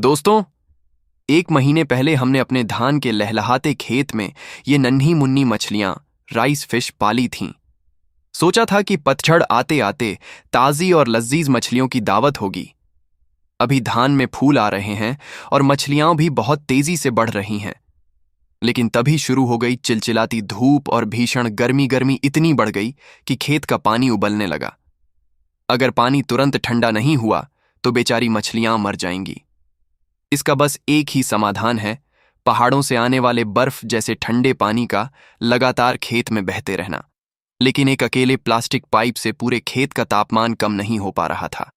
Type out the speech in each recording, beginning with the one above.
दोस्तों, 1 महीने पहले हमने अपने धान के लहलहाते खेत में ये नन्ही मुन्नी मछलियां राइस फिश पाली थीं। सोचा था कि पतझड़ आते आते ताज़ी और लजीज मछलियों की दावत होगी। अभी धान में फूल आ रहे हैं और मछलियां भी बहुत तेजी से बढ़ रही हैं। लेकिन तभी शुरू हो गई चिलचिलाती धूप और भीषण गर्मी इतनी बढ़ गई कि खेत का पानी उबलने लगा। अगर पानी तुरंत ठंडा नहीं हुआ तो बेचारी मछलियां मर जाएंगी। इसका बस एक ही समाधान है, पहाड़ों से आने वाले बर्फ जैसे ठंडे पानी का लगातार खेत में बहते रहना। लेकिन एक अकेले प्लास्टिक पाइप से पूरे खेत का तापमान कम नहीं हो पा रहा था।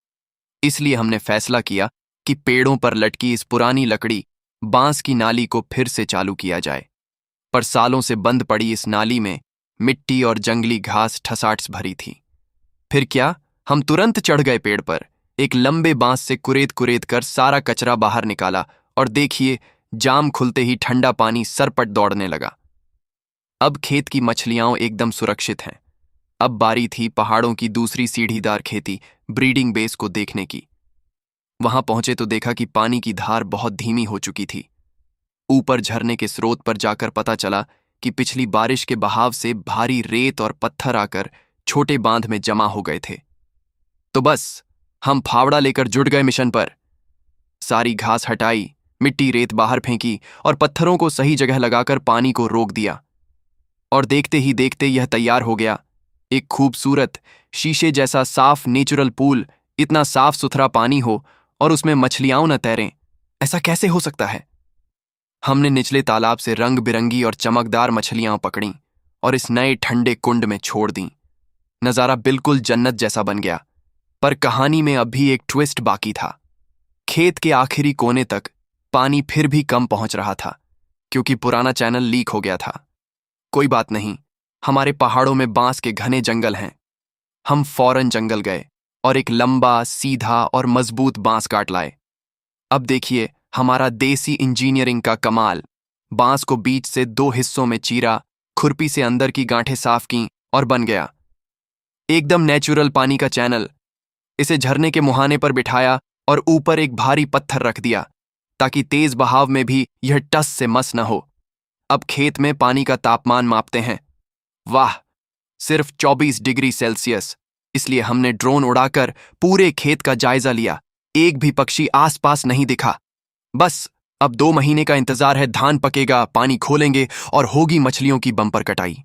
इसलिए हमने फैसला किया कि पेड़ों पर लटकी इस पुरानी लकड़ी बांस की नाली को फिर से चालू किया जाए। पर सालों से बंद पड़ी इस नाली में मिट्टी और जंगली घास ठसाठस भरी थी। फिर क्या, हम तुरंत चढ़ गए पेड़ पर, एक लंबे बांस से कुरेद कुरेद कर सारा कचरा बाहर निकाला और देखिए, जाम खुलते ही ठंडा पानी सरपट दौड़ने लगा। अब खेत की मछलियां एकदम सुरक्षित हैं। अब बारी थी पहाड़ों की दूसरी सीढ़ीदार खेती ब्रीडिंग बेस को देखने की। वहां पहुंचे तो देखा कि पानी की धार बहुत धीमी हो चुकी थी। ऊपर झरने के स्रोत पर जाकर पता चला कि पिछली बारिश के बहाव से भारी रेत और पत्थर आकर छोटे बांध में जमा हो गए थे। तो बस हम फावड़ा लेकर जुट गए मिशन पर। सारी घास हटाई, मिट्टी रेत बाहर फेंकी और पत्थरों को सही जगह लगाकर पानी को रोक दिया। और देखते ही देखते यह तैयार हो गया, एक खूबसूरत शीशे जैसा साफ नेचुरल पूल। इतना साफ सुथरा पानी हो और उसमें मछलियां न तैरें, ऐसा कैसे हो सकता है? हमने निचले तालाब से रंग बिरंगी और चमकदार मछलियां पकड़ी और इस नए ठंडे कुंड में छोड़ दी। नजारा बिल्कुल जन्नत जैसा बन गया। पर कहानी में अब भी एक ट्विस्ट बाकी था। खेत के आखिरी कोने तक पानी फिर भी कम पहुंच रहा था, क्योंकि पुराना चैनल लीक हो गया था। कोई बात नहीं, हमारे पहाड़ों में बांस के घने जंगल हैं। हम फौरन जंगल गए और एक लंबा, सीधा और मजबूत बांस काट लाए। अब देखिए हमारा देसी इंजीनियरिंग का कमाल। बांस को बीच से 2 हिस्सों में चीरा, खुरपी से अंदर की गांठें साफ की और बन गया एकदम नेचुरल पानी का चैनल। इसे झरने के मुहाने पर बिठाया और ऊपर एक भारी पत्थर रख दिया, ताकि तेज बहाव में भी यह टस से मस न हो। अब खेत में पानी का तापमान मापते हैं। वाह, सिर्फ 24 डिग्री सेल्सियस। इसलिए हमने ड्रोन उड़ाकर पूरे खेत का जायजा लिया। एक भी पक्षी आसपास नहीं दिखा। बस अब 2 महीने का इंतजार है। धान पकेगा, पानी खोलेंगे और होगी मछलियों की बम्पर कटाई।